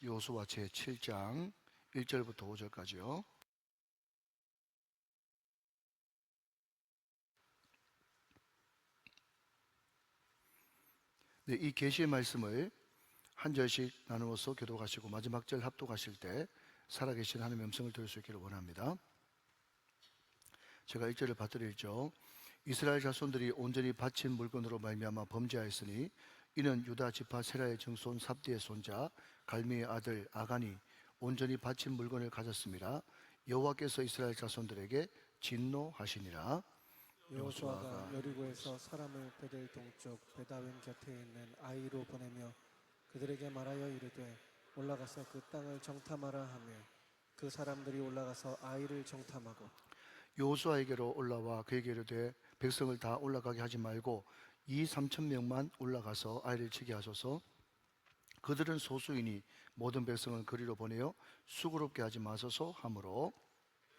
여호수아 제7장 1절부터 5절까지요. 네, 이 계시의 말씀을 한 절씩 나누어서 교독하시고 마지막 절 합독하실 때 살아계신 하나님의 음성을 들을 수 있기를 원합니다. 제가 1절을 받들일죠. 이스라엘 자손들이 온전히 바친 물건으로 말미암아 범죄하였으니 이는 유다 지파 세라의 증손 삽디의 손자 갈미의 아들 아간이 온전히 바친 물건을 가졌습니다. 여호와께서 이스라엘 자손들에게 진노하시니라. 여호수아가 여리고에서 사람을 베델 동쪽 베다웬 곁에 있는 아이로 보내며 그들에게 말하여 이르되 올라가서 그 땅을 정탐하라 하며 그 사람들이 올라가서 아이를 정탐하고 여호수아에게로 올라와 그에게 이르되 백성을 다 올라가게 하지 말고 2,3,000명만 올라가서 아이를 치게 하소서. 그들은 소수이니 모든 백성을 그리로 보내어 수고롭게 하지 마소서 하므로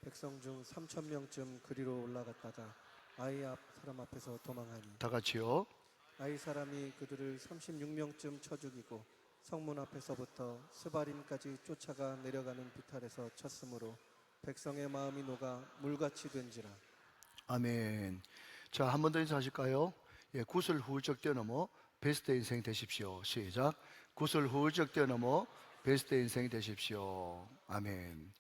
백성 중 3,000명쯤 그리로 올라갔다가 아이 사람 앞에서 도망하니 다 같이요. 아이 사람이 그들을 36명쯤 쳐 죽이고 성문 앞에서부터 스바림까지 쫓아가 내려가는 비탈에서 쳤으므로 백성의 마음이 녹아 물같이 된지라. 아멘. 자, 한 번 더 인사하실까요? 예, 굿을 훌쩍 뛰어넘어 베스트 인생 되십시오. 시작. 굿을 훌쩍 뛰어넘어 베스트 인생 되십시오. 아멘.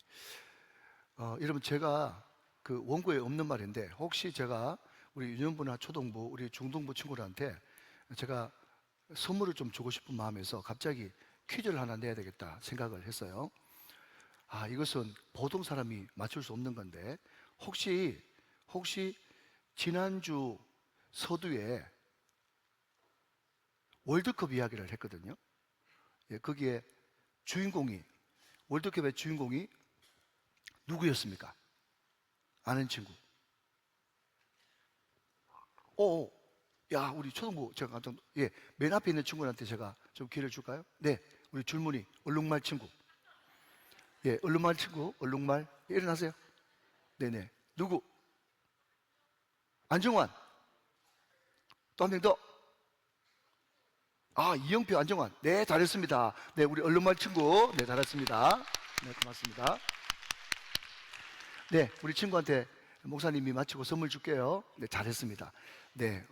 여러분, 제가 그 원고에 없는 말인데 혹시 제가 우리 유년부나 초등부, 우리 중등부 친구들한테 제가 선물을 좀 주고 싶은 마음에서 갑자기 퀴즈를 하나 내야 되겠다 생각을 했어요. 이것은 보통 사람이 맞출 수 없는 건데 혹시 지난주 서두에 월드컵 이야기를 했거든요. 예, 거기에 월드컵의 주인공이 누구였습니까? 아는 친구. 야, 우리 초등부, 제가 맨 앞에 있는 친구한테 제가 좀 기회를 줄까요? 네, 우리 줄무늬, 얼룩말 친구. 예, 얼룩말 친구, 얼룩말. 일어나세요. 네네. 누구? 안정환. 또 한 명 더. 이영표, 안정환. 네, 잘했습니다. 네, 우리 얼룩말 친구. 네, 잘했습니다. 네, 고맙습니다. 네, 우리 친구한테 목사님이 마치고 선물 줄게요. 네, 잘했습니다. 네,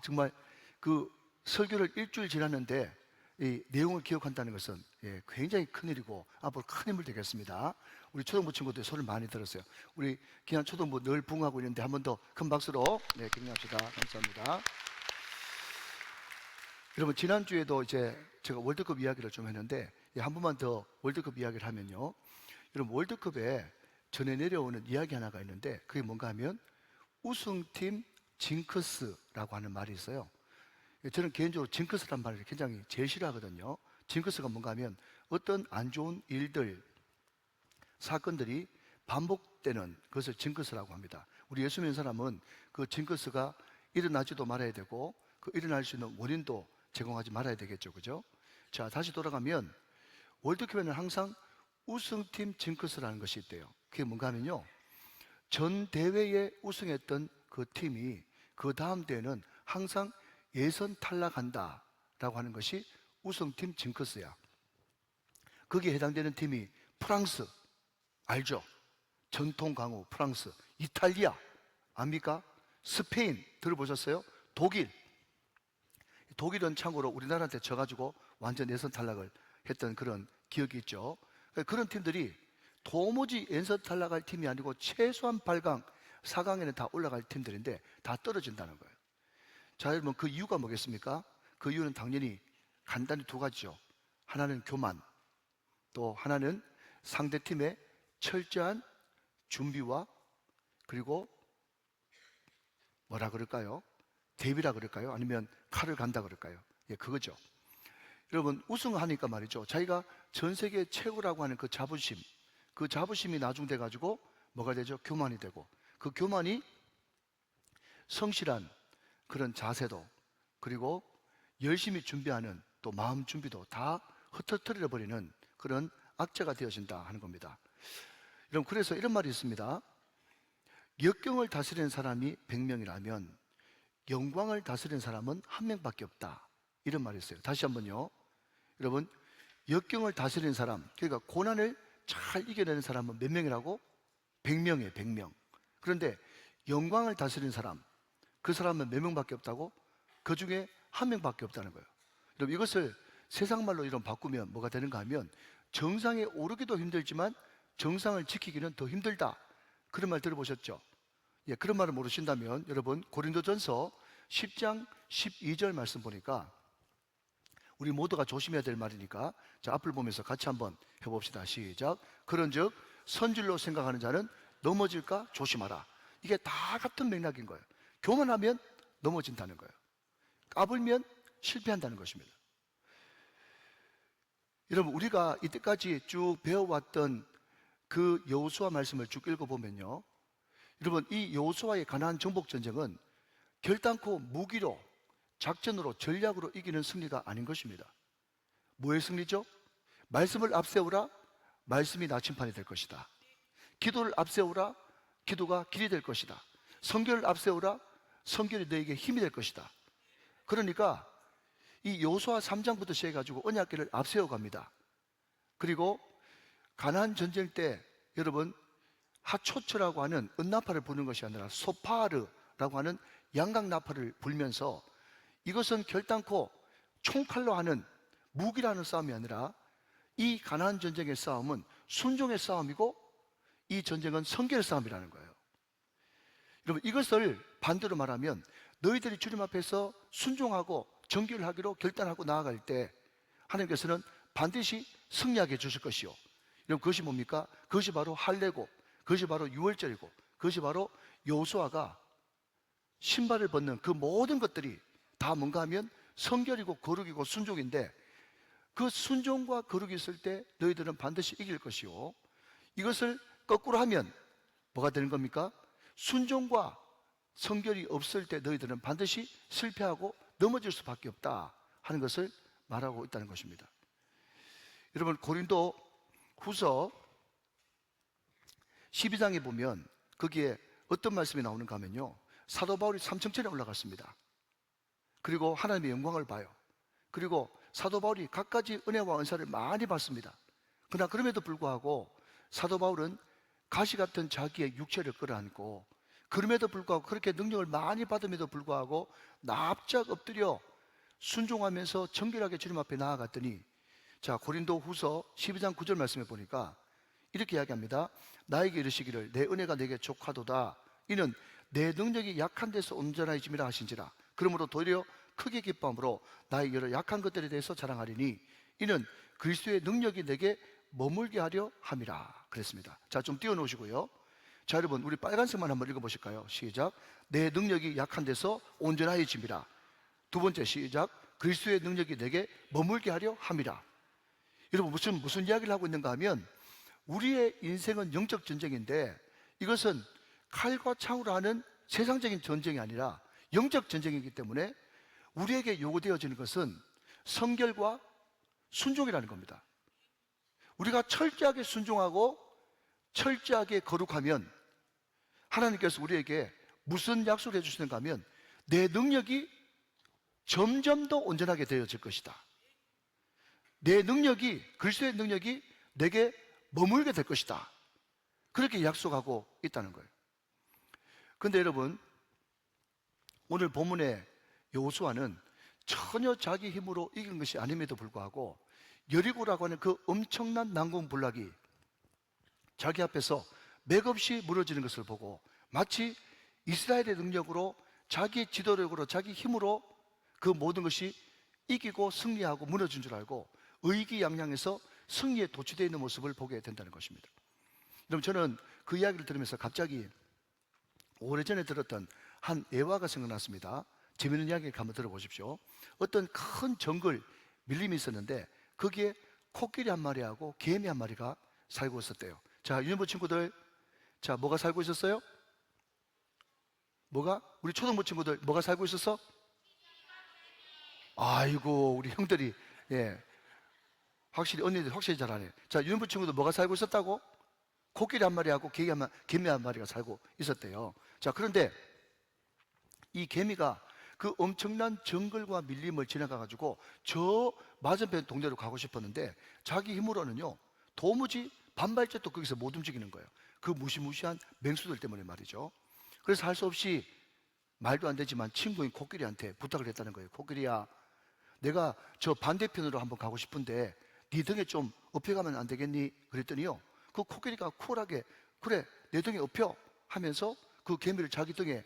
정말 그 설교를 일주일 지났는데 이 내용을 기억한다는 것은 굉장히 큰일이고 앞으로 큰 힘을 되겠습니다. 우리 초등부 친구들 손을 많이 들었어요. 우리 기한 초등부 늘 부응하고 있는데 한 번 더 큰 박수로 격려합시다. 감사합니다. 여러분, 지난주에도 이제 제가 월드컵 이야기를 좀 했는데 한 번만 더 월드컵 이야기를 하면요. 여러분, 월드컵에 전해 내려오는 이야기 하나가 있는데 그게 뭔가 하면 우승팀 징크스라고 하는 말이 있어요. 저는 개인적으로 징크스란 말을 굉장히 제일 싫어하거든요. 징크스가 뭔가 하면 어떤 안 좋은 일들, 사건들이 반복되는 것을 징크스라고 합니다. 우리 예수 믿는 사람은 그 징크스가 일어나지도 말아야 되고 그 일어날 수 있는 원인도 제공하지 말아야 되겠죠. 그죠? 자, 다시 돌아가면 월드컵에는 항상 우승팀 징크스라는 것이 있대요. 그게 뭔가 하면요, 전 대회에 우승했던 그 팀이 그 다음 대회는 항상 예선 탈락한다 라고 하는 것이 우승팀 징크스야. 거기에 해당되는 팀이 프랑스, 알죠? 전통 강호 프랑스, 이탈리아 압니까? 스페인 들어보셨어요? 독일은 참고로 우리나라한테 져가지고 완전 예선 탈락을 했던 그런 기억이 있죠. 그런 팀들이 도무지 예선 탈락할 팀이 아니고 최소한 8강, 4강에는 다 올라갈 팀들인데 다 떨어진다는 거예요. 자, 여러분, 그 이유가 뭐겠습니까? 그 이유는 당연히 간단히 두 가지죠. 하나는 교만, 또 하나는 상대팀의 철저한 준비와 그리고 뭐라 그럴까요? 대비라 그럴까요? 아니면 칼을 간다 그럴까요? 예, 그거죠. 여러분, 우승하니까 말이죠. 자기가 전 세계 최고라고 하는 그 자부심이 나중돼 가지고 뭐가 되죠? 교만이 되고, 그 교만이 성실한 그런 자세도 그리고 열심히 준비하는 또 마음 준비도 다 흩어뜨려 버리는 그런 악재가 되어진다 하는 겁니다. 여러분, 그래서 이런 말이 있습니다. 역경을 다스리는 사람이 100명이라면 영광을 다스리는 사람은 1명밖에 없다. 이런 말이 있어요. 다시 한번요. 여러분, 역경을 다스리는 사람, 그러니까 고난을 잘 이겨내는 사람은 몇 명이라고? 100명이에요, 100명. 그런데 영광을 다스리는 사람, 그 사람은 몇 명밖에 없다고? 그 중에 한 명밖에 없다는 거예요. 여러분, 이것을 세상 말로 이런 바꾸면 뭐가 되는가 하면, 정상에 오르기도 힘들지만 정상을 지키기는 더 힘들다, 그런 말 들어보셨죠? 예, 그런 말을 모르신다면 여러분, 고린도전서 10장 12절 말씀 보니까 우리 모두가 조심해야 될 말이니까, 자, 앞을 보면서 같이 한번 해봅시다. 시작. 그런즉 선질로 생각하는 자는 넘어질까 조심하라. 이게 다 같은 맥락인 거예요. 교만하면 넘어진다는 거예요. 까불면 실패한다는 것입니다. 여러분, 우리가 이때까지 쭉 배워왔던 그 여호수아 말씀을 쭉 읽어보면요, 여러분, 이 여호수아의 가나안 정복 전쟁은 결단코 무기로, 작전으로, 전략으로 이기는 승리가 아닌 것입니다. 뭐의 승리죠? 말씀을 앞세우라, 말씀이 나침판이 될 것이다. 기도를 앞세우라, 기도가 길이 될 것이다. 성결을 앞세우라, 성결이 너에게 힘이 될 것이다. 그러니까 이 여호수아 3장부터 시작해가지고 언약궤를 앞세워 갑니다. 그리고 가나안 전쟁 때 여러분, 하초처라고 하는 은나팔을 부는 것이 아니라 소파르라고 하는 양각나팔을 불면서, 이것은 결단코 총칼로 하는 무기라는 싸움이 아니라 이 가나안 전쟁의 싸움은 순종의 싸움이고, 이 전쟁은 성결의 싸움이라는 거예요. 여러분, 이것을 반대로 말하면 너희들이 주님 앞에서 순종하고 정결하기로 결단하고 나아갈 때 하나님께서는 반드시 승리하게 해주실 것이요. 여러분, 그것이 뭡니까? 그것이 바로 할례고, 그것이 바로 유월절이고, 그것이 바로 여호수아가 신발을 벗는 그 모든 것들이 다 뭔가 하면 성결이고 거룩이고 순종인데, 그 순종과 거룩이 있을 때 너희들은 반드시 이길 것이요, 이것을 거꾸로 하면 뭐가 되는 겁니까? 순종과 성결이 없을 때 너희들은 반드시 실패하고 넘어질 수밖에 없다 하는 것을 말하고 있다는 것입니다. 여러분, 고린도 후서 12장에 보면 거기에 어떤 말씀이 나오는가 하면요, 사도 바울이 삼층천에 올라갔습니다. 그리고 하나님의 영광을 봐요. 그리고 사도 바울이 갖가지 은혜와 은사를 많이 받습니다. 그러나 그럼에도 불구하고 사도 바울은 가시 같은 자기의 육체를 끌어안고, 그럼에도 불구하고 그렇게 능력을 많이 받음에도 불구하고 납작 엎드려 순종하면서 정결하게 주님 앞에 나아갔더니, 자, 고린도 후서 12장 9절 말씀에 보니까 이렇게 이야기합니다. 나에게 이르시기를 내 은혜가 내게 족하도다. 이는 내 능력이 약한 데서 온전해짐이라 하신지라. 그러므로 도리어 크게 기뻐함으로 나의 여러 약한 것들에 대해서 자랑하리니 이는 그리스도의 능력이 내게 머물게 하려 함이라 그랬습니다. 자, 좀 띄워놓으시고요. 자, 여러분, 우리 빨간색만 한번 읽어보실까요? 시작. 내 능력이 약한 데서 온전하여짐이라. 두 번째, 시작. 그리스도의 능력이 내게 머물게 하려 함이라. 여러분, 무슨 이야기를 하고 있는가 하면, 우리의 인생은 영적 전쟁인데 이것은 칼과 창으로 하는 세상적인 전쟁이 아니라 영적 전쟁이기 때문에 우리에게 요구되어지는 것은 성결과 순종이라는 겁니다. 우리가 철저하게 순종하고 철저하게 거룩하면 하나님께서 우리에게 무슨 약속을 해주시는가 하면, 내 능력이 점점 더 온전하게 되어질 것이다. 내 능력이, 그리스도의 능력이 내게 머물게 될 것이다. 그렇게 약속하고 있다는 거예요. 그런데 여러분, 오늘 본문의 여호수아는 전혀 자기 힘으로 이긴 것이 아님에도 불구하고 여리고라고 하는 그 엄청난 난공불락이 자기 앞에서 맥없이 무너지는 것을 보고, 마치 이스라엘의 능력으로, 자기의 지도력으로, 자기 힘으로 그 모든 것이 이기고 승리하고 무너진 줄 알고 의기양양해서 승리에 도취되어 있는 모습을 보게 된다는 것입니다. 여러분, 저는 그 이야기를 들으면서 갑자기 오래전에 들었던 한 예화가 생각났습니다. 재미있는 이야기를 한번 들어보십시오. 어떤 큰 정글 밀림이 있었는데 거기에 코끼리 한 마리하고 개미 한 마리가 살고 있었대요. 자, 유년부 친구들, 자, 뭐가 살고 있었어요? 뭐가? 우리 초등부 친구들 뭐가 살고 있었어? 아이고, 우리 형들이, 예, 확실히, 언니들 확실히 잘하네. 자, 유년부 친구들 뭐가 살고 있었다고? 코끼리 한 마리하고 개미 한 마리가 살고 있었대요. 자, 그런데 이 개미가 그 엄청난 정글과 밀림을 지나가 가지고 저 맞은편 동네로 가고 싶었는데 자기 힘으로는요 도무지 반발짝도 거기서 못 움직이는 거예요. 그 무시무시한 맹수들 때문에 말이죠. 그래서 할 수 없이 말도 안 되지만 친구인 코끼리한테 부탁을 했다는 거예요. 코끼리야, 내가 저 반대편으로 한번 가고 싶은데 네 등에 좀 업혀가면 안 되겠니? 그랬더니요 그 코끼리가 쿨하게 그래 내 등에 업혀 하면서 그 개미를 자기 등에,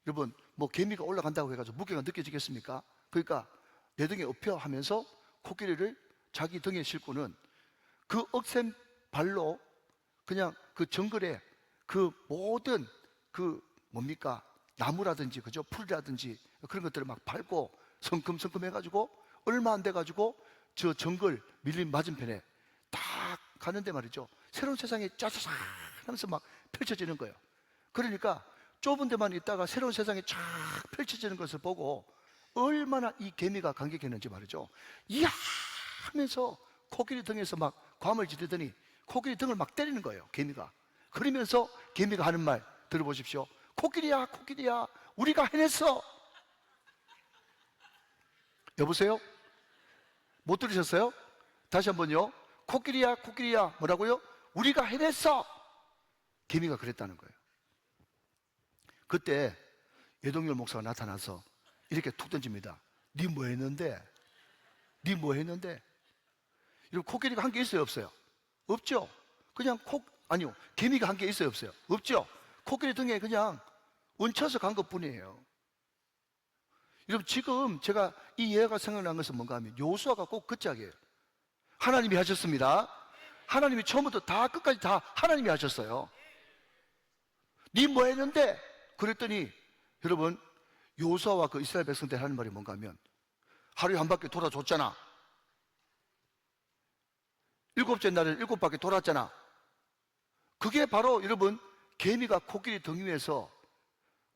여러분 뭐 개미가 올라간다고 해가지고 무게가 느껴지겠습니까? 그러니까 내 등에 업혀 하면서 코끼리를 자기 등에 싣고는 그 억센 발로 그냥 그 정글에 그 모든 그 뭡니까 나무라든지 그죠 풀이라든지 그런 것들을 막 밟고 성큼성큼 해가지고 얼마 안 돼가지고 저 정글 밀림 맞은편에 딱 가는데 말이죠 새로운 세상이 짜자잔 하면서 막 펼쳐지는 거예요. 그러니까 좁은 데만 있다가 새로운 세상이 쫙 펼쳐지는 것을 보고 얼마나 이 개미가 감격했는지 말이죠. 이야 하면서 코끼리 등에서 막 괌을 지르더니 코끼리 등을 막 때리는 거예요 개미가. 그러면서 개미가 하는 말 들어보십시오. 코끼리야 코끼리야 우리가 해냈어. 여보세요? 못 들으셨어요? 다시 한번요. 코끼리야 코끼리야 뭐라고요? 우리가 해냈어. 개미가 그랬다는 거예요. 그때 예동열 목사가 나타나서 이렇게 툭 던집니다. 니 뭐 했는데? 니 뭐 했는데? 이러면 코끼리가 한 게 있어요 없어요? 없죠. 그냥 아니요 개미가 한 게 있어요 없어요? 없죠. 코끼리 등에 그냥 얹혀서 간 것뿐이에요. 여러분 지금 제가 이 예화가 생각난 것은 뭔가 하면 요수아가 꼭 그 짝이에요. 하나님이 하셨습니다. 하나님이 처음부터 다 끝까지 다 하나님이 하셨어요. 니 뭐 했는데? 그랬더니 여러분 요수아와 그 이스라엘 백성들 하는 말이 뭔가 하면 하루에 한 바퀴 돌아줬잖아. 7째 날에 7바퀴 돌았잖아. 그게 바로 여러분 개미가 코끼리 등 위에서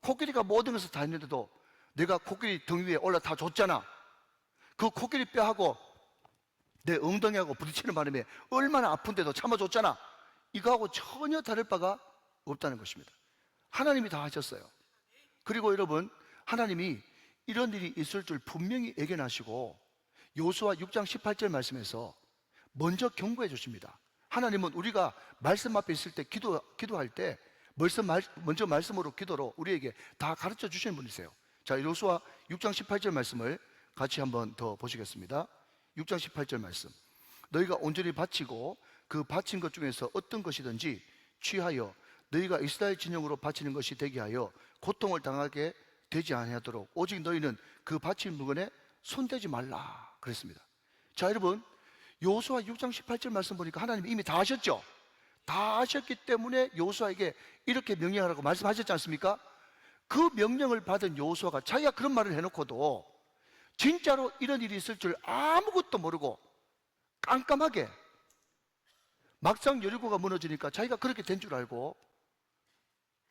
코끼리가 모든 것을 다 했는데도 내가 코끼리 등 위에 올라타 줬잖아. 그 코끼리 뼈하고 내 엉덩이하고 부딪히는 바람에 얼마나 아픈데도 참아줬잖아. 이거하고 전혀 다를 바가 없다는 것입니다. 하나님이 다 하셨어요. 그리고 여러분 하나님이 이런 일이 있을 줄 분명히 예견하시고 요수아 6장 18절 말씀에서 먼저 경고해 주십니다. 하나님은 우리가 말씀 앞에 있을 때 기도할 때 먼저 말씀으로 기도로 우리에게 다 가르쳐 주시는 분이세요. 자, 요수아 6장 18절 말씀을 같이 한번 더 보시겠습니다. 6장 18절 말씀. 너희가 온전히 바치고 그 바친 것 중에서 어떤 것이든지 취하여 너희가 이스라엘 진영으로 바치는 것이 되게 하여 고통을 당하게 되지 아니하도록 오직 너희는 그 바친 물건에 손대지 말라 그랬습니다. 자, 여러분 요수아 6장 18절 말씀 보니까 하나님이 이미 다 하셨죠. 다 하셨기 때문에 요수아에게 이렇게 명령하라고 말씀하셨지 않습니까? 그 명령을 받은 요수아가 자기가 그런 말을 해놓고도 진짜로 이런 일이 있을 줄 아무것도 모르고 깜깜하게 막상 여리고가 무너지니까 자기가 그렇게 된 줄 알고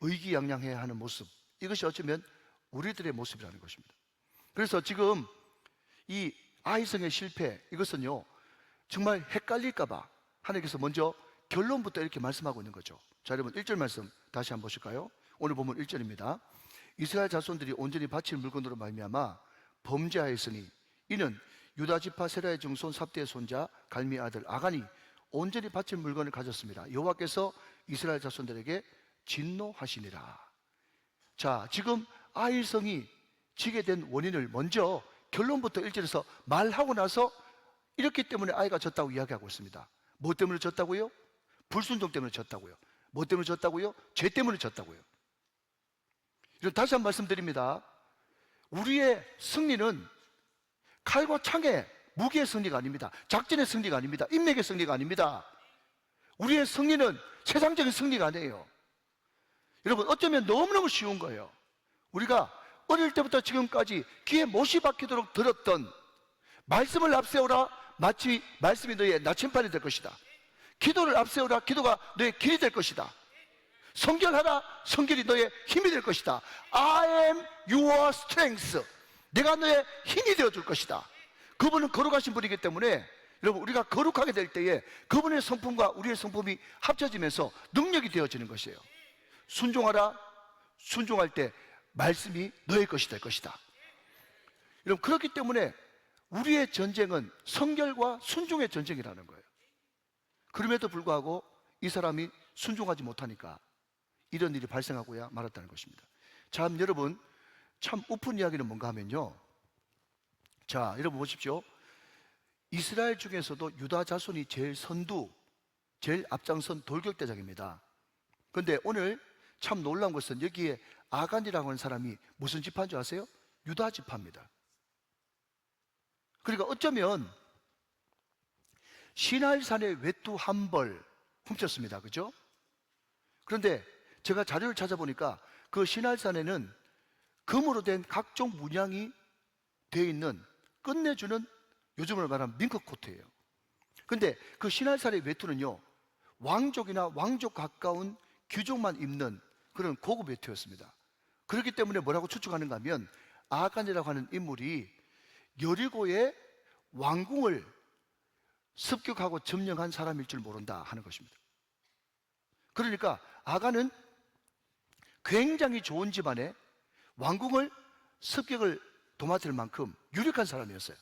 의기양양해야 하는 모습, 이것이 어쩌면 우리들의 모습이라는 것입니다. 그래서 지금 이 아이성의 실패, 이것은요 정말 헷갈릴까봐 하나님께서 먼저 결론부터 이렇게 말씀하고 있는 거죠. 자, 여러분 1절 말씀 다시 한번 보실까요? 오늘 보면 1절입니다. 이스라엘 자손들이 온전히 바칠 물건으로 말미암아 범죄하였으니 이는 유다 지파 세라의 증손 삽대의 손자 갈미 아들 아간이 온전히 바칠 물건을 가졌습니다. 여호와께서 이스라엘 자손들에게 진노하시니라. 자, 지금 아이성이 지게 된 원인을 먼저 결론부터 1절에서 말하고 나서 이렇기 때문에 아이가 졌다고 이야기하고 있습니다. 뭐 때문에 졌다고요? 불순종 때문에 졌다고요. 뭐 때문에 졌다고요? 죄 때문에 졌다고요. 다시 한번 말씀드립니다. 우리의 승리는 칼과 창의 무기의 승리가 아닙니다. 작전의 승리가 아닙니다. 인맥의 승리가 아닙니다. 우리의 승리는 세상적인 승리가 아니에요. 여러분 어쩌면 너무너무 쉬운 거예요. 우리가 어릴 때부터 지금까지 귀에 못이 박히도록 들었던 말씀을 앞세우라, 마치 말씀이 너의 나침반이 될 것이다. 기도를 앞세우라, 기도가 너의 길이 될 것이다. 성결하라, 성결이 너의 힘이 될 것이다. I am your strength. 내가 너의 힘이 되어줄 것이다. 그분은 거룩하신 분이기 때문에 여러분 우리가 거룩하게 될 때에 그분의 성품과 우리의 성품이 합쳐지면서 능력이 되어지는 것이에요. 순종하라, 순종할 때 말씀이 너의 것이 될 것이다. 여러분, 그렇기 때문에 우리의 전쟁은 성결과 순종의 전쟁이라는 거예요. 그럼에도 불구하고 이 사람이 순종하지 못하니까 이런 일이 발생하고야 말았다는 것입니다. 참, 여러분, 참 우픈 이야기는 뭔가 하면요, 자, 여러분 보십시오. 이스라엘 중에서도 유다 자손이 제일 선두, 제일 앞장선 돌격대장입니다. 그런데 오늘 참 놀라운 것은 여기에 아간이라고 하는 사람이 무슨 지파인 줄 아세요? 유다 지파입니다. 그러니까 어쩌면 시날산의 외투 한 벌 훔쳤습니다. 그죠? 그런데 제가 자료를 찾아보니까 그 시날산에는 금으로 된 각종 문양이 되어 있는, 끝내주는, 요즘으로 말하면 밍크 코트예요. 근데 그 시날산의 외투는요, 왕족이나 왕족 가까운 귀족만 입는 그런 고급 외투였습니다. 그렇기 때문에 뭐라고 추측하는가 하면 아간이라고 하는 인물이 여리고의 왕궁을 습격하고 점령한 사람일 줄 모른다 하는 것입니다. 그러니까 아간은 굉장히 좋은 집안에 왕궁을 습격을 도맡을 만큼 유력한 사람이었어요.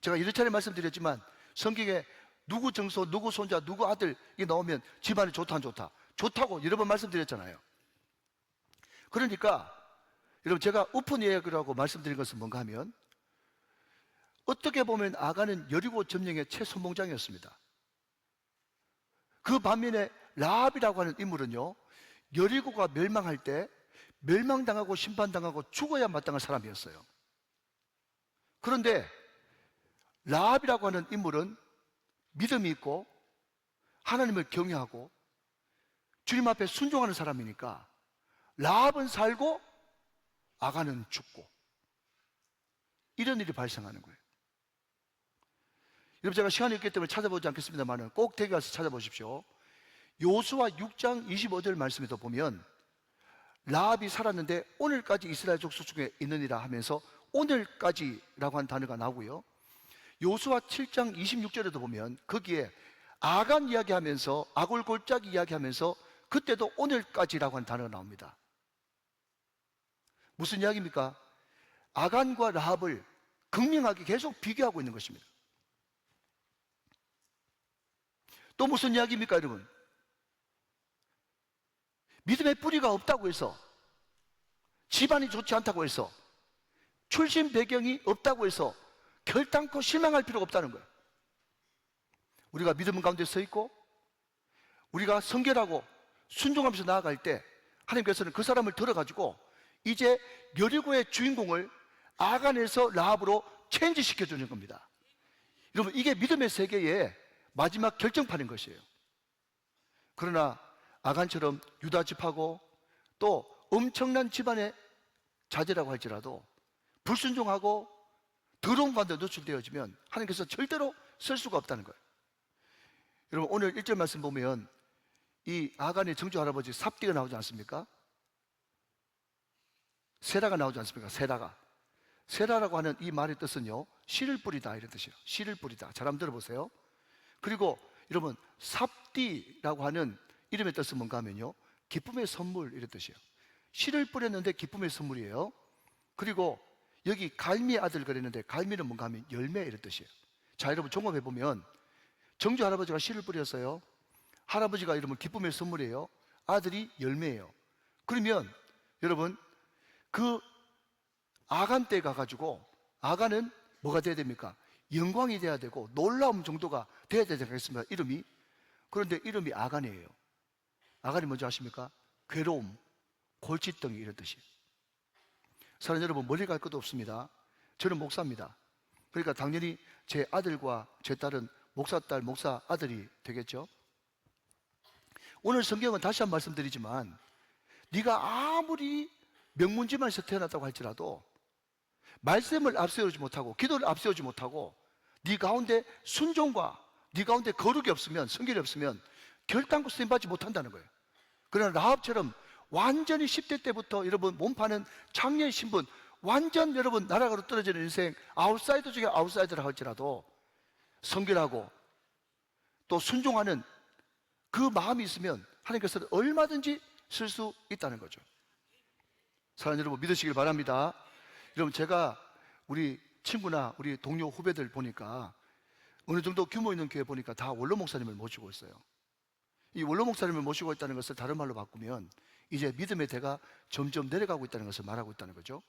제가 여러 차례 말씀드렸지만 성경에 누구 정소, 누구 손자, 누구 아들 이게 나오면 집안이 좋다 안 좋다? 좋다고 여러 번 말씀드렸잖아요. 그러니까 여러분, 제가 오픈 이야기라고 말씀드린 것은 뭔가 하면, 어떻게 보면 아간은 여리고 점령의 최선봉장이었습니다. 그 반면에 라합이라고 하는 인물은요, 여리고가 멸망할 때 멸망당하고 심판당하고 죽어야 마땅한 사람이었어요. 그런데 라합이라고 하는 인물은 믿음이 있고 하나님을 경외하고 주님 앞에 순종하는 사람이니까 라합은 살고 아간은 죽고, 이런 일이 발생하는 거예요. 여러분, 제가 시간이 없기 때문에 찾아보지 않겠습니다만 꼭 댁에 가서 찾아보십시오. 요수아 6장 25절 말씀에도 보면 라합이 살았는데 오늘까지 이스라엘 족속 중에 있느니라 하면서 오늘까지라고 한 단어가 나오고요, 요수아 7장 26절에도 보면 거기에 아간 이야기하면서 아골골짜기 이야기하면서 그때도 오늘까지라고 한 단어가 나옵니다. 무슨 이야기입니까? 아간과 라합을 극명하게 계속 비교하고 있는 것입니다. 또 무슨 이야기입니까, 여러분? 믿음의 뿌리가 없다고 해서, 집안이 좋지 않다고 해서, 출신 배경이 없다고 해서 결단코 실망할 필요가 없다는 거예요. 우리가 믿음 가운데 서 있고 우리가 성결하고 순종하면서 나아갈 때 하나님께서는 그 사람을 들어가지고 이제 여리고의 주인공을 아간에서 라합으로 체인지시켜 주는 겁니다. 여러분, 이게 믿음의 세계의 마지막 결정판인 것이에요. 그러나 아간처럼 유다 집하고 또 엄청난 집안의 자제라고 할지라도 불순종하고 더러운 가운데 노출되어지면 하나님께서 절대로 쓸 수가 없다는 거예요. 여러분, 오늘 1절 말씀 보면 이 아간의 정조 할아버지 삽디가 나오지 않습니까? 세라가 나오지 않습니까? 세라라고 하는 이 말의 뜻은요, 씨를 뿌리다 이런 뜻이에요. 씨를 뿌리다. 잘 한번 들어보세요. 그리고 여러분, 삽디라고 하는 이름의 뜻은 뭔가 하면요, 기쁨의 선물 이런 뜻이에요. 씨를 뿌렸는데 기쁨의 선물이에요. 그리고 여기 갈미의 아들 그랬는데 갈미는 뭔가 하면 열매 이런 뜻이에요. 자, 여러분 종합해 보면 정조 할아버지가 씨를 뿌렸어요. 할아버지가 이러면 기쁨의 선물이에요. 아들이 열매예요. 그러면 여러분, 그 아간 때 가가지고 아간은 뭐가 돼야 됩니까? 영광이 돼야 되고 놀라움 정도가 돼야 되지 않겠습니까? 이름이. 그런데 이름이 아간이에요. 아간이 뭔지 아십니까? 괴로움, 골칫덩이 이런 뜻이에요. 사랑 여러분, 멀리 갈 것도 없습니다. 저는 목사입니다. 그러니까 당연히 제 아들과 제 딸은 목사 딸, 목사 아들이 되겠죠. 오늘 성경은 다시 한 번 말씀드리지만 네가 아무리 명문집안에서 태어났다고 할지라도 말씀을 앞세우지 못하고 기도를 앞세우지 못하고 네 가운데 순종과 네 가운데 거룩이 없으면, 성결이 없으면 결단코 쓰임받지 못한다는 거예요. 그러나 라합처럼 완전히 10대 때부터 여러분 몸파는 장녀의 신분, 완전 여러분 나락으로 떨어지는 인생, 아웃사이더 중에 아웃사이더라 할지라도 성결하고 또 순종하는 그 마음이 있으면 하나님께서는 얼마든지 쓸 수 있다는 거죠. 사랑하는 여러분, 믿으시길 바랍니다. 여러분, 제가 우리 친구나 우리 동료 후배들 보니까 어느 정도 규모 있는 교회 보니까 다 원로 목사님을 모시고 있어요. 이 원로 목사님을 모시고 있다는 것을 다른 말로 바꾸면 이제 믿음의 대가 점점 내려가고 있다는 것을 말하고 있다는 거죠.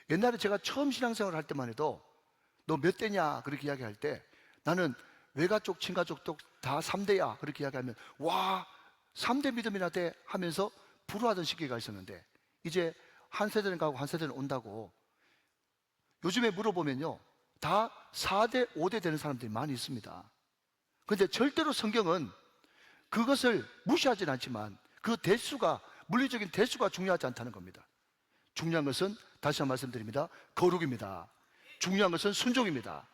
옛날에 제가 처음 신앙생활을 할 때만 해도 너 몇 대냐 그렇게 이야기할 때 나는 외가 쪽 친가 쪽 다 3대야 그렇게 이야기하면 와 3대 믿음이나 돼 하면서 부러워하던 시기가 있었는데 이제 한 세대는 가고 한 세대는 온다고 요즘에 물어보면요 다 4대 5대 되는 사람들이 많이 있습니다. 그런데 절대로 성경은 그것을 무시하진 않지만 그 대수가 물리적인 대수가 중요하지 않다는 겁니다. 중요한 것은 다시 한번 말씀드립니다. 거룩입니다. 중요한 것은 순종입니다.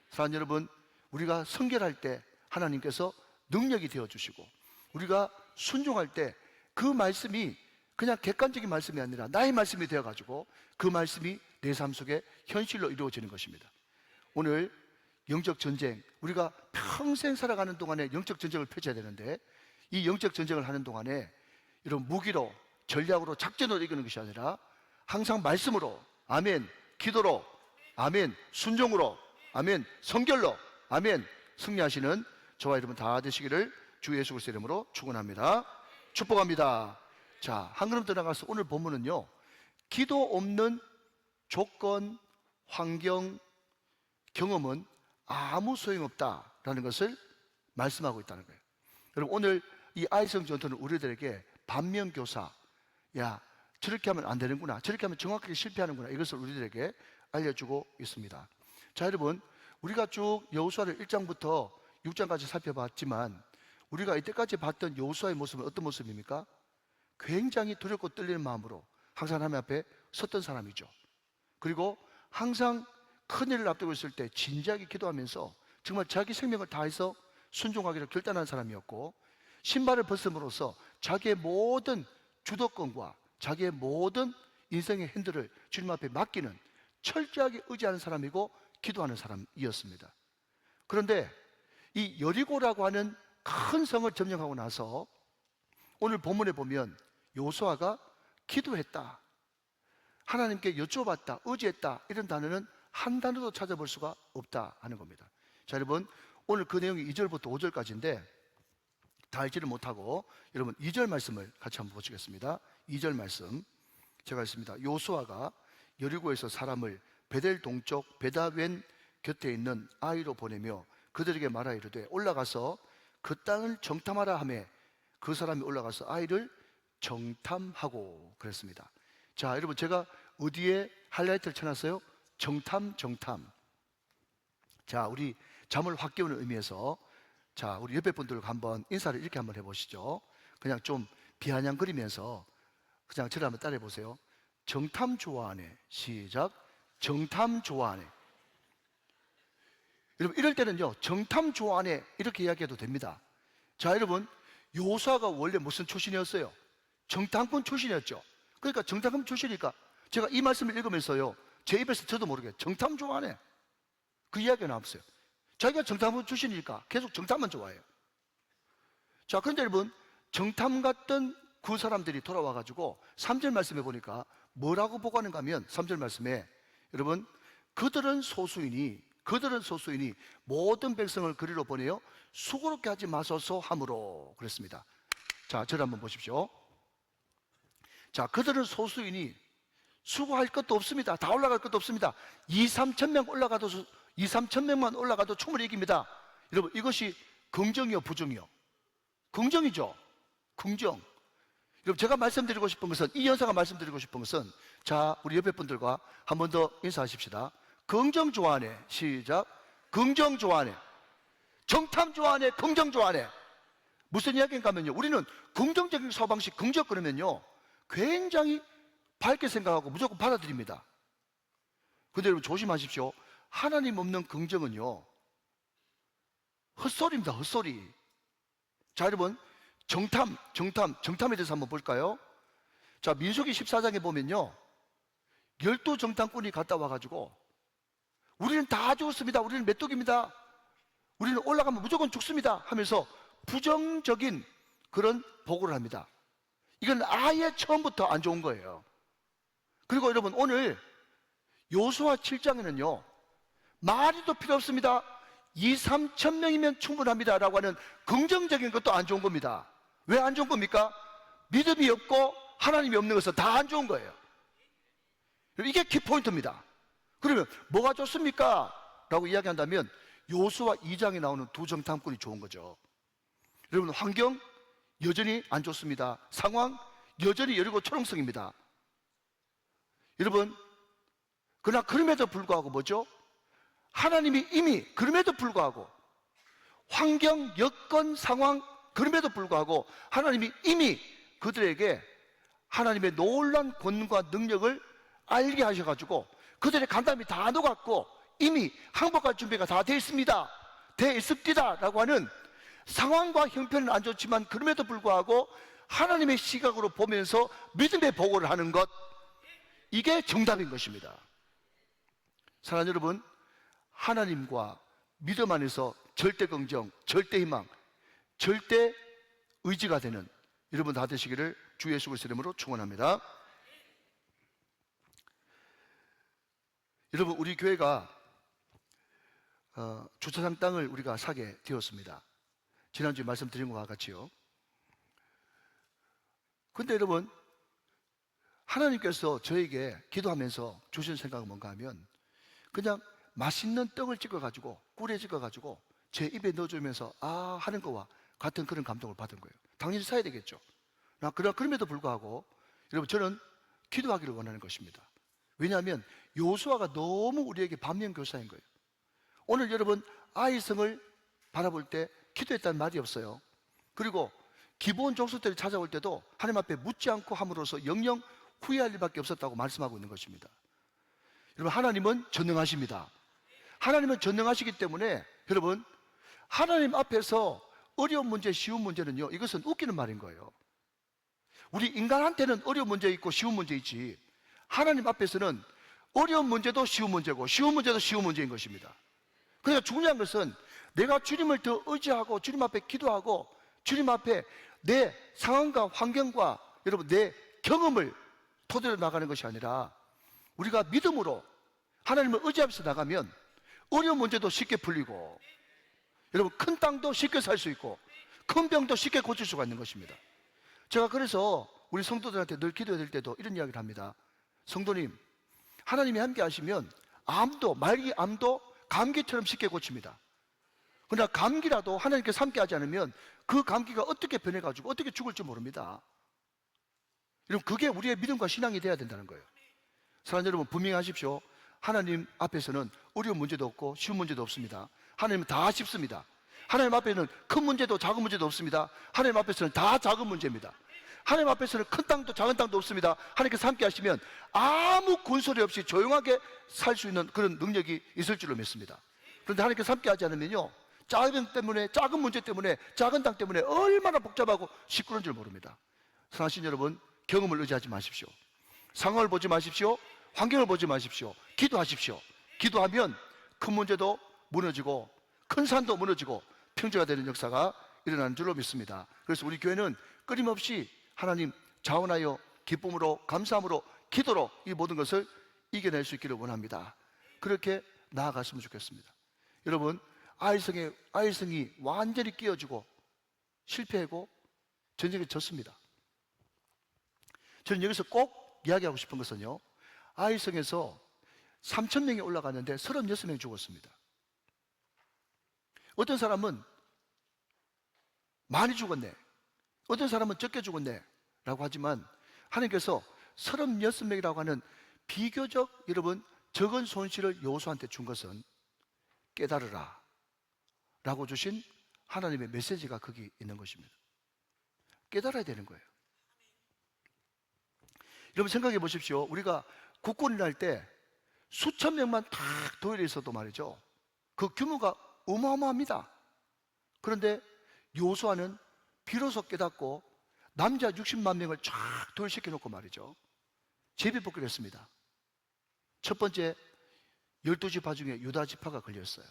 사랑하는 여러분, 우리가 성결할 때 하나님께서 능력이 되어주시고 우리가 순종할 때 그 말씀이 그냥 객관적인 말씀이 아니라 나의 말씀이 되어가지고 그 말씀이 내 삶 속에 현실로 이루어지는 것입니다. 오늘 영적 전쟁, 우리가 평생 살아가는 동안에 영적 전쟁을 펼쳐야 되는데 이 영적 전쟁을 하는 동안에 이런 무기로 전략으로 작전으로 이기는 것이 아니라 항상 말씀으로 아멘, 기도로 아멘, 순종으로 아멘, 성결로 아멘 승리하시는 저와 여러분 다 되시기를 주 예수 그리스도의 이름으로 축원합니다. 축복합니다. 자, 한 걸음 더 나가서 오늘 본문은요 기도 없는 조건, 환경, 경험은 아무 소용없다라는 것을 말씀하고 있다는 거예요. 여러분 오늘 이 아이성 전투는 우리들에게 반면교사, 야 저렇게 하면 안 되는구나, 저렇게 하면 정확하게 실패하는구나, 이것을 우리들에게 알려주고 있습니다. 자, 여러분 우리가 쭉 여호수아를 1장부터 6장까지 살펴봤지만 우리가 이때까지 봤던 여호수아의 모습은 어떤 모습입니까? 굉장히 두렵고 떨리는 마음으로 항상 하나님 앞에 섰던 사람이죠. 그리고 항상 큰일을 앞두고 있을 때 진지하게 기도하면서 정말 자기 생명을 다해서 순종하기로 결단한 사람이었고, 신발을 벗음으로써 자기의 모든 주도권과 자기의 모든 인생의 핸들을 주님 앞에 맡기는 철저하게 의지하는 사람이고 기도하는 사람이었습니다. 그런데 이 여리고라고 하는 큰 성을 점령하고 나서 오늘 본문에 보면 여호수아가 기도했다, 하나님께 여쭤봤다, 의지했다, 이런 단어는 한 단어도 찾아볼 수가 없다 하는 겁니다. 자, 여러분 오늘 그 내용이 2절부터 5절까지인데 다 알지를 못하고 여러분 2절 말씀을 같이 한번 보시겠습니다. 2절 말씀 제가 읽습니다. 여호수아가 여리고에서 사람을 베델 동쪽 베다웬 곁에 있는 아이로 보내며 그들에게 말하 이르되 올라가서 그 땅을 정탐하라 하매 그 사람이 올라가서 아이를 정탐하고 그랬습니다. 자, 여러분 제가 어디에 하이라이트를 쳐놨어요? 정탐. 자, 우리 잠을 확 깨우는 의미에서 자, 우리 옆에 분들과 한번 인사를 이렇게 한번 해보시죠. 그냥 좀 비아냥거리면서 그냥 저를 한번 따라해 보세요. 정탐 좋아하네. 시작. 정탐 좋아하네. 여러분 이럴 때는요 정탐 좋아하네 이렇게 이야기해도 됩니다. 자, 여러분 여호수아가 원래 무슨 출신이었어요? 정탐꾼 출신이었죠. 그러니까 정탐꾼 출신이니까 제가 이 말씀을 읽으면서요 제 입에서 저도 모르게 정탐 좋아하네 그 이야기가 나왔어요. 자기가 정탐꾼 출신이니까 계속 정탐만 좋아해요. 자, 그런데 여러분 정탐 갔던 그 사람들이 돌아와가지고 3절 말씀에 보니까 뭐라고 보고하는가 하면 3절 말씀에 여러분 그들은 소수이니 모든 백성을 그리로 보내어 수고롭게 하지 마소서 함으로 그랬습니다. 자, 저를 한번 보십시오. 자, 그들은 소수이니 수고할 것도 없습니다. 다 올라갈 것도 없습니다. 2-3천 명만 올라가도 충분히 이깁니다. 여러분 이것이 긍정이요 부정이요? 긍정이죠. 긍정. 여러분 제가 말씀드리고 싶은 것은 이 연사가 말씀드리고 싶은 것은 자, 우리 옆에 분들과 한 번 더 인사하십시다. 긍정 좋아하네. 시작. 긍정 좋아하네. 정탐 좋아하네. 긍정 좋아하네. 무슨 이야기인가 하면요 우리는 긍정적인 사고방식 긍정 그러면요 굉장히 밝게 생각하고 무조건 받아들입니다. 그런데 여러분 조심하십시오. 하나님 없는 긍정은요 헛소리입니다. 헛소리. 자, 여러분 정탐에 대해서 한번 볼까요? 자, 민수기 14장에 보면요 12정탐꾼이 갔다 와가지고 우리는 다 죽었습니다. 우리는 메뚜기입니다. 우리는 올라가면 무조건 죽습니다 하면서 부정적인 그런 보고를 합니다. 이건 아예 처음부터 안 좋은 거예요. 그리고 여러분 오늘 요수아 7장에는요 말이도 필요 없습니다. 2, 3천 명이면 충분합니다 라고 하는 긍정적인 것도 안 좋은 겁니다. 왜 안 좋은 겁니까? 믿음이 없고 하나님이 없는 것은 다 안 좋은 거예요. 이게 키포인트입니다. 그러면 뭐가 좋습니까? 라고 이야기한다면 요수아 2장에 나오는 두 정탐꾼이 좋은 거죠. 여러분, 환경 여전히 안 좋습니다. 상황 여전히 여리고 초롱성입니다. 여러분, 그러나 그럼에도 불구하고 뭐죠? 하나님이 이미 그럼에도 불구하고 환경, 여건, 상황 그럼에도 불구하고 하나님이 이미 그들에게 하나님의 놀라운 권능과 능력을 알게 하셔가지고 그들의 간담이 다 녹았고 이미 항복할 준비가 다 되어 있습니다. 되어 있습니다 라고 하는 상황과 형편은 안 좋지만 그럼에도 불구하고 하나님의 시각으로 보면서 믿음의 보고를 하는 것, 이게 정답인 것입니다. 사랑하는 여러분, 하나님과 믿음 안에서 절대 긍정, 절대 희망, 절대 의지가 되는 여러분 다 되시기를 주 예수 그리스도의 이름으로 축원합니다. 여러분, 우리 교회가 주차장 땅을 우리가 사게 되었습니다. 지난주에 말씀드린 것과 같이요. 근데 여러분, 하나님께서 저에게 기도하면서 주신 생각은 뭔가 하면 그냥 맛있는 떡을 찍어가지고 꿀에 찍어가지고 제 입에 넣어주면서 아 하는 거와 같은 그런 감동을 받은 거예요. 당연히 사야 되겠죠. 그러나 그럼에도 불구하고 여러분, 저는 기도하기를 원하는 것입니다. 왜냐하면 요수아가 너무 우리에게 반면교사인 거예요. 오늘 여러분, 아이성을 바라볼 때 기도했다는 말이 없어요. 그리고 기본 족속들이 찾아올 때도 하나님 앞에 묻지 않고 함으로써 영영 후회할 일밖에 없었다고 말씀하고 있는 것입니다. 여러분, 하나님은 전능하십니다. 하나님은 전능하시기 때문에 여러분, 하나님 앞에서 어려운 문제, 쉬운 문제는요, 이것은 웃기는 말인 거예요. 우리 인간한테는 어려운 문제 있고 쉬운 문제 있지, 하나님 앞에서는 어려운 문제도 쉬운 문제고 쉬운 문제도 쉬운 문제인 것입니다. 그러니까 중요한 것은 내가 주님을 더 의지하고 주님 앞에 기도하고 주님 앞에 내 상황과 환경과 여러분 내 경험을 토대로 나가는 것이 아니라 우리가 믿음으로 하나님을 의지하면서 나가면 어려운 문제도 쉽게 풀리고 여러분 큰 땅도 쉽게 살 수 있고 큰 병도 쉽게 고칠 수가 있는 것입니다. 제가 그래서 우리 성도들한테 늘 기도해드릴 때도 이런 이야기를 합니다. 성도님, 하나님이 함께 하시면 암도, 말기 암도 감기처럼 쉽게 고칩니다. 그러나 감기라도 하나님께서 함께 하지 않으면 그 감기가 어떻게 변해가지고 어떻게 죽을지 모릅니다. 여러분, 그게 우리의 믿음과 신앙이 돼야 된다는 거예요. 사랑하는 여러분, 분명하십시오. 하나님 앞에서는 어려운 문제도 없고 쉬운 문제도 없습니다. 하나님은 다 쉽습니다. 하나님 앞에는 큰 문제도 작은 문제도 없습니다. 하나님 앞에서는 다 작은 문제입니다. 하나님 앞에서는 큰 땅도 작은 땅도 없습니다. 하나님께서 함께 하시면 아무 군소리 없이 조용하게 살 수 있는 그런 능력이 있을 줄로 믿습니다. 그런데 하나님께서 함께 하지 않으면요, 작은 문제 때문에 작은 땅 때문에 얼마나 복잡하고 시끄러운 줄 모릅니다. 사랑하신 여러분, 경험을 의지하지 마십시오. 상황을 보지 마십시오. 환경을 보지 마십시오. 기도하십시오. 기도하면 큰 문제도 무너지고 큰 산도 무너지고 평지가 되는 역사가 일어나는 줄로 믿습니다. 그래서 우리 교회는 끊임없이 하나님 자원하여 기쁨으로 감사함으로 기도로 이 모든 것을 이겨낼 수 있기를 원합니다. 그렇게 나아갔으면 좋겠습니다. 여러분, 아이성이 완전히 끼어지고 실패하고 전쟁에 졌습니다. 저는 여기서 꼭 이야기하고 싶은 것은요, 아이성에서 3,000명이 올라갔는데 36명이 죽었습니다. 어떤 사람은 많이 죽었네, 어떤 사람은 적게 죽었네 라고 하지만 하나님께서 36명이라고 하는 비교적 여러분 적은 손실을 여호수아한테 준 것은 깨달으라 라고 주신 하나님의 메시지가 거기 있는 것입니다. 깨달아야 되는 거예요. 여러분 생각해 보십시오. 우리가 국군을 할 때 수천 명만 탁 도열해 있어도 말이죠, 그 규모가 어마어마합니다. 그런데 여호수아는 비로소 깨닫고 남자 60만 명을 쫙 도열시켜 놓고 말이죠, 제비뽑기를 했습니다. 첫 번째 12지파 중에 유다 지파가 걸렸어요.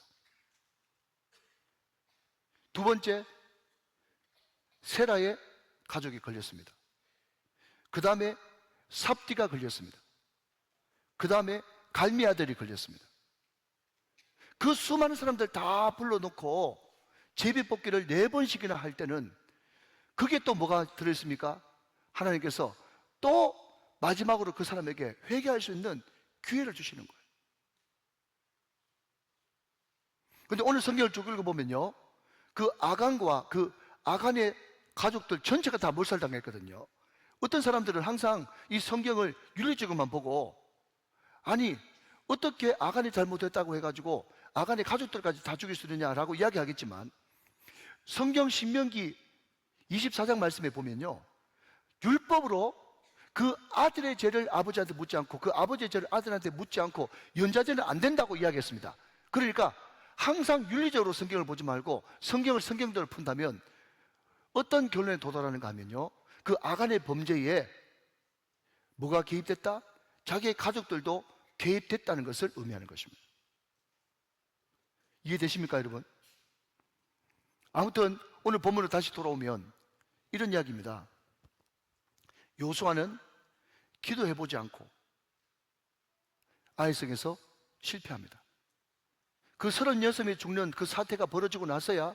두 번째 세라의 가족이 걸렸습니다. 그 다음에 삽디가 걸렸습니다. 그 다음에 갈미 아들이 걸렸습니다. 그 수많은 사람들 다 불러놓고 제비뽑기를 4번씩이나 할 때는 그게 또 뭐가 들어있습니까? 하나님께서 또 마지막으로 그 사람에게 회개할 수 있는 기회를 주시는 거예요. 근데 오늘 성경을 쭉 읽어보면요, 그 아간과 그 아간의 가족들 전체가 다 몰살당했거든요. 어떤 사람들은 항상 이 성경을 윤리적으로만 보고, 아니 어떻게 아간이 잘못했다고 해가지고 아간의 가족들까지 다 죽일 수 있느냐라고 이야기하겠지만, 성경 신명기 24장 말씀에 보면요, 율법으로 그 아들의 죄를 아버지한테 묻지 않고 그 아버지의 죄를 아들한테 묻지 않고 연좌제는 안 된다고 이야기했습니다. 그러니까 항상 윤리적으로 성경을 보지 말고 성경을 성경대로 푼다면 어떤 결론에 도달하는가 하면요, 그 아간의 범죄에 뭐가 개입됐다? 자기의 가족들도 개입됐다는 것을 의미하는 것입니다. 이해되십니까, 여러분? 아무튼 오늘 본문으로 다시 돌아오면 이런 이야기입니다. 요수아는 기도해보지 않고 아이성에서 실패합니다. 그 36명이 죽는 그 사태가 벌어지고 나서야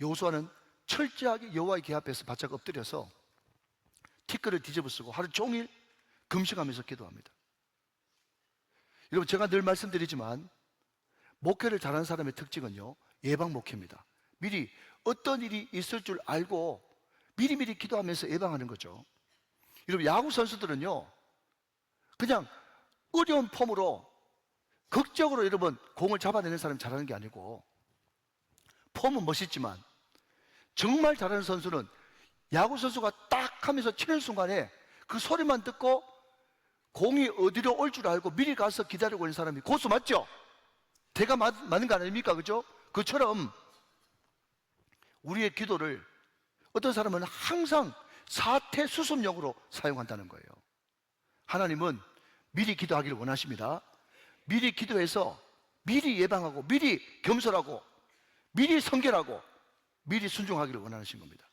요수아는 철저하게 여호와의 궤 앞에서 바짝 엎드려서 티끌을 뒤집어쓰고 하루 종일 금식하면서 기도합니다. 여러분, 제가 늘 말씀드리지만 목회를 잘하는 사람의 특징은요, 예방 목회입니다. 미리 어떤 일이 있을 줄 알고 미리미리 기도하면서 예방하는 거죠. 여러분, 야구 선수들은요, 그냥 어려운 폼으로 극적으로 여러분 공을 잡아내는 사람이 잘하는 게 아니고, 폼은 멋있지만 정말 잘하는 선수는 야구 선수가 딱 하면서 치는 순간에 그 소리만 듣고 공이 어디로 올 줄 알고 미리 가서 기다리고 있는 사람이 고수 맞죠? 대가 맞는 거 아닙니까? 그죠? 그처럼 우리의 기도를 어떤 사람은 항상 사태 수습용으로 사용한다는 거예요. 하나님은 미리 기도하기를 원하십니다. 미리 기도해서 미리 예방하고 미리 겸손하고 미리 성결하고 미리 순종하기를 원하시는 겁니다.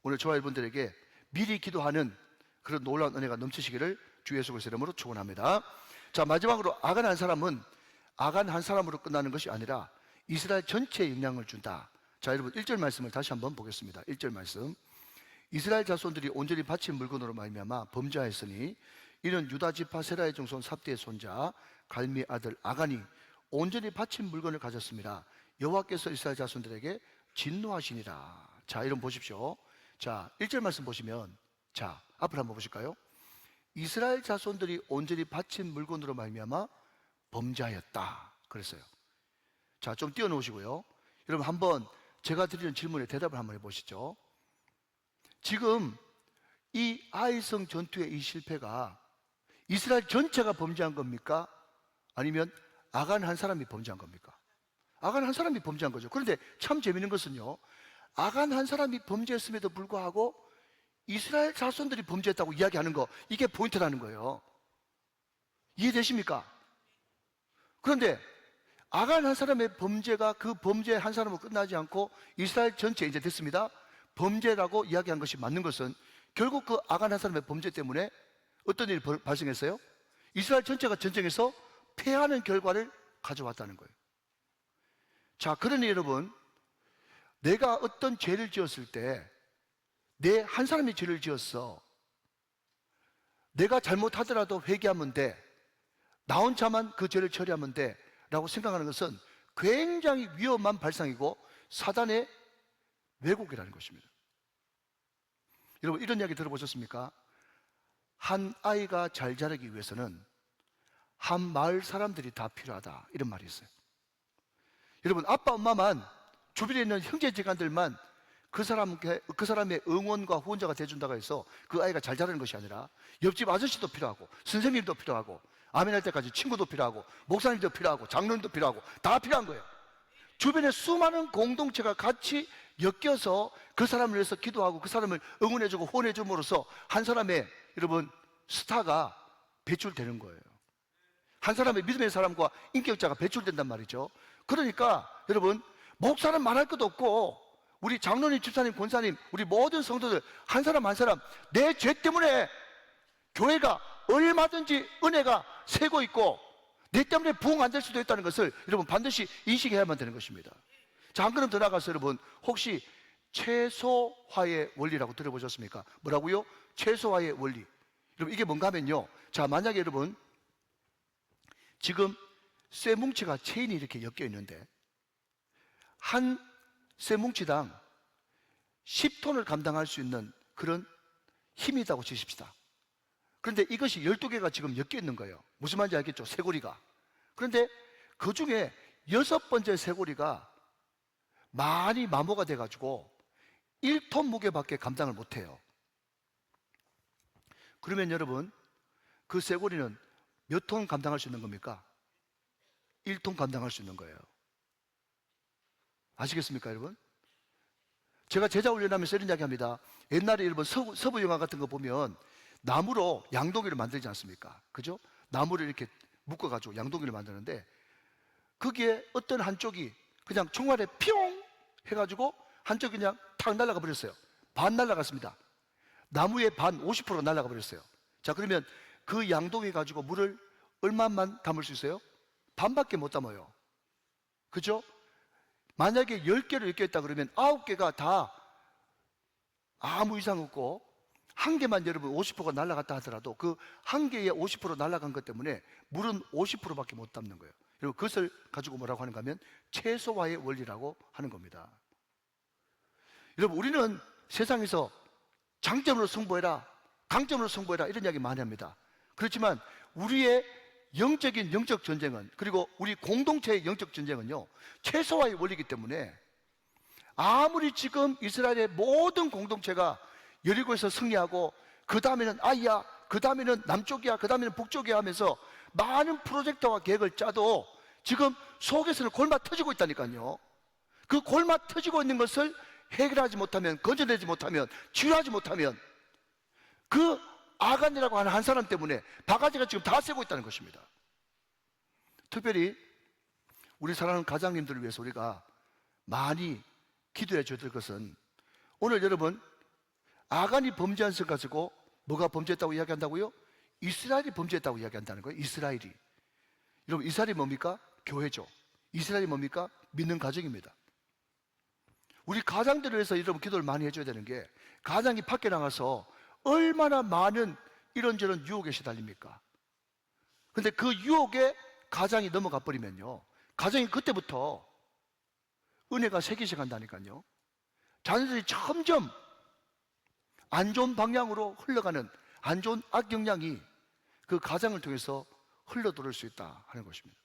오늘 저와 여러분들에게 미리 기도하는 그런 놀라운 은혜가 넘치시기를 주 예수 그리스도의 이름으로 축원합니다. 자, 마지막으로 아간 한 사람은 아간 한 사람으로 끝나는 것이 아니라 이스라엘 전체에 영향을 준다. 자, 여러분 1절 말씀을 다시 한번 보겠습니다. 1절 말씀. 이스라엘 자손들이 온전히 바친 물건으로 말미암아 범죄하였으니 이는 유다 지파 세라의 종손 삽디의 손자 갈미의 아들 아간이 온전히 바친 물건을 가졌습니다. 여호와께서 이스라엘 자손들에게 진노하시니라. 자, 이런 보십시오. 자, 1절 말씀 보시면, 자, 앞을 한번 보실까요? 이스라엘 자손들이 온전히 바친 물건으로 말미암아 범죄하였다 그랬어요. 자, 좀 띄워놓으시고요. 여러분, 한번 제가 드리는 질문에 대답을 한번 해보시죠. 지금 이 아이성 전투의 이 실패가 이스라엘 전체가 범죄한 겁니까? 아니면 아간 한 사람이 범죄한 겁니까? 아간 한 사람이 범죄한 거죠. 그런데 참 재미있는 것은요, 아간 한 사람이 범죄했음에도 불구하고 이스라엘 자손들이 범죄했다고 이야기하는 거, 이게 포인트라는 거예요. 이해되십니까? 그런데 아간 한 사람의 범죄가 그 범죄 한 사람으로 끝나지 않고 이스라엘 전체 이제 됐습니다. 범죄라고 이야기한 것이 맞는 것은 결국 그 아간 한 사람의 범죄 때문에 어떤 일이 발생했어요? 이스라엘 전체가 전쟁에서 패하는 결과를 가져왔다는 거예요. 자, 그러니 여러분, 내가 어떤 죄를 지었을 때 내 한 사람이 죄를 지었어. 내가 잘못하더라도 회개하면 돼. 나 혼자만 그 죄를 처리하면 돼. 라고 생각하는 것은 굉장히 위험한 발상이고 사단의 왜곡이라는 것입니다. 여러분, 이런 이야기 들어보셨습니까? 한 아이가 잘 자라기 위해서는 한 마을 사람들이 다 필요하다, 이런 말이 있어요. 여러분, 아빠 엄마만, 주변에 있는 형제지간들만 그 사람의 응원과 후원자가 돼준다고 해서 그 아이가 잘 자라는 것이 아니라 옆집 아저씨도 필요하고 선생님도 필요하고 아멘할 때까지 친구도 필요하고 목사님도 필요하고 장로님도 필요하고 다 필요한 거예요. 주변에 수많은 공동체가 같이 엮여서 그 사람을 위해서 기도하고 그 사람을 응원해주고 후원해줌으로써 한 사람의, 여러분, 스타가 배출되는 거예요. 한 사람의 믿음의 사람과 인격자가 배출된단 말이죠. 그러니까 여러분, 목사는 말할 것도 없고 우리 장로님, 집사님, 권사님, 우리 모든 성도들 한 사람 한 사람 내 죄 때문에 교회가 얼마든지 은혜가 새고 있고 내 때문에 부흥 안 될 수도 있다는 것을 여러분 반드시 인식해야만 되는 것입니다. 자, 한 걸음 더 나가서 여러분 혹시 최소화의 원리라고 들어보셨습니까? 뭐라고요? 최소화의 원리. 여러분 이게 뭔가 하면요, 자, 만약에 여러분 지금 쇠뭉치가 체인이 이렇게 엮여 있는데 한 쇠뭉치당 10톤을 감당할 수 있는 그런 힘이 있다고 치십시다. 그런데 이것이 12개가 지금 엮여 있는 거예요. 무슨 말인지 알겠죠? 쇠고리가. 그런데 그 중에 6번째 쇠고리가 많이 마모가 돼가지고 1톤 무게밖에 감당을 못해요. 그러면 여러분 그 쇠고리는 몇 톤 감당할 수 있는 겁니까? 1톤 감당할 수 있는 거예요. 아시겠습니까, 여러분? 제가 제자 훈련하면서 이런 이야기 합니다. 옛날에 여러분 서부 영화 같은 거 보면 나무로 양동이를 만들지 않습니까? 그죠? 나무를 이렇게 묶어가지고 양동이를 만드는데 거기에 어떤 한쪽이 그냥 총알에 뿅 해가지고 한쪽이 그냥 탁 날아가 버렸어요. 반 날아갔습니다. 나무의 반 50% 날아가 버렸어요. 자, 그러면 그 양동이 가지고 물을 얼마만 담을 수 있어요? 반밖에 못 담아요. 그죠? 만약에 10개를 엮였다 그러면 9개가 다 아무 이상 없고 한 개만 여러분 50%가 날아갔다 하더라도 그 한 개의 50% 날아간 것 때문에 물은 50%밖에 못 담는 거예요. 여러분 그것을 가지고 뭐라고 하는가 하면 최소화의 원리라고 하는 겁니다. 여러분 우리는 세상에서 장점으로 승부해라, 강점으로 승부해라 이런 이야기 많이 합니다. 그렇지만 우리의 영적인 영적 전쟁은, 그리고 우리 공동체의 영적 전쟁은요 최소화의 원리이기 때문에 아무리 지금 이스라엘의 모든 공동체가 여리고에서 승리하고 그 다음에는 아이야, 그 다음에는 남쪽이야, 그 다음에는 북쪽이야 하면서 많은 프로젝트와 계획을 짜도 지금 속에서는 골마 터지고 있다니까요. 그 골마 터지고 있는 것을 해결하지 못하면, 건져내지 못하면, 치유하지 못하면 그 아간이라고 하는 한 사람 때문에 바가지가 지금 다 세고 있다는 것입니다. 특별히 우리 사랑하는 가장님들을 위해서 우리가 많이 기도해 줘야 될 것은, 오늘 여러분 아간이 범죄한 것 가지고 뭐가 범죄했다고 이야기한다고요? 이스라엘이 범죄했다고 이야기한다는 거예요. 이스라엘이. 여러분 이스라엘이 뭡니까? 교회죠. 이스라엘이 뭡니까? 믿는 가정입니다. 우리 가장들을 위해서 여러분 기도를 많이 해줘야 되는 게, 가장이 밖에 나가서 얼마나 많은 이런저런 유혹에 시달립니까? 근데 그 유혹에 가장이 넘어가 버리면요, 가정이 그때부터 은혜가 새기 시작한다니까요. 자녀들이 점점 안 좋은 방향으로 흘러가는 안 좋은 악영향이 그 가정을 통해서 흘러들어올 수 있다 하는 것입니다.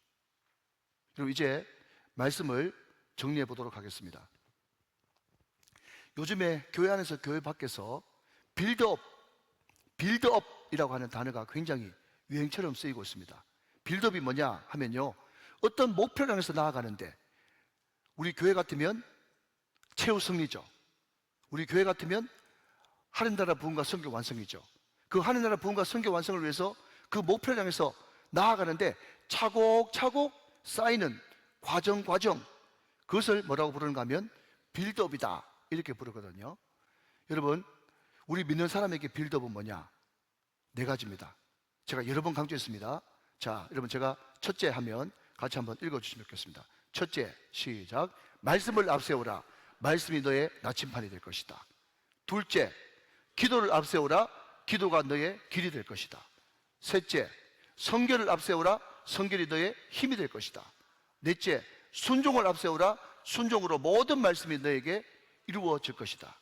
그럼 이제 말씀을 정리해 보도록 하겠습니다. 요즘에 교회 안에서 교회 밖에서 빌드업이라고 하는 단어가 굉장히 유행처럼 쓰이고 있습니다. 빌드업이 뭐냐 하면요, 어떤 목표를 향해서 나아가는데, 우리 교회 같으면 최후 승리죠. 우리 교회 같으면 하늘나라 부흥과 선교 완성이죠. 그 하늘나라 부흥과 선교 완성을 위해서 그 목표를 향해서 나아가는데 차곡차곡 쌓이는 과정, 그것을 뭐라고 부르는가 하면 빌드업이다 이렇게 부르거든요. 여러분 우리 믿는 사람에게 빌드업은 뭐냐? 4가지입니다. 제가 여러 번 강조했습니다. 자, 여러분 제가 첫째 하면 같이 한번 읽어주시면 좋겠습니다. 첫째, 시작. 말씀을 앞세우라. 말씀이 너의 나침판이 될 것이다. 둘째, 기도를 앞세우라. 기도가 너의 길이 될 것이다. 셋째, 성결을 앞세우라. 성결이 너의 힘이 될 것이다. 넷째, 순종을 앞세우라. 순종으로 모든 말씀이 너에게 이루어질 것이다.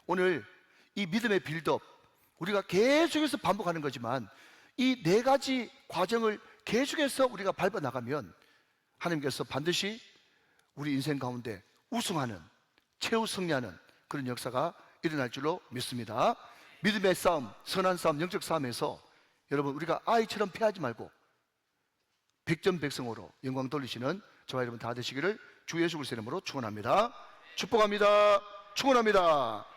오늘 이 믿음의 빌드업, 우리가 계속해서 반복하는 거지만 이 4가지 과정을 계속해서 우리가 밟아 나가면 하나님께서 반드시 우리 인생 가운데 우승하는, 최후 승리하는 그런 역사가 일어날 줄로 믿습니다. 믿음의 싸움, 선한 싸움, 영적 싸움에서 여러분 우리가 아이처럼 패하지 말고 백전백승으로 영광 돌리시는 저와 여러분 다 되시기를 주 예수 그리스도의 이름으로 축원합니다. 축복합니다. 축원합니다.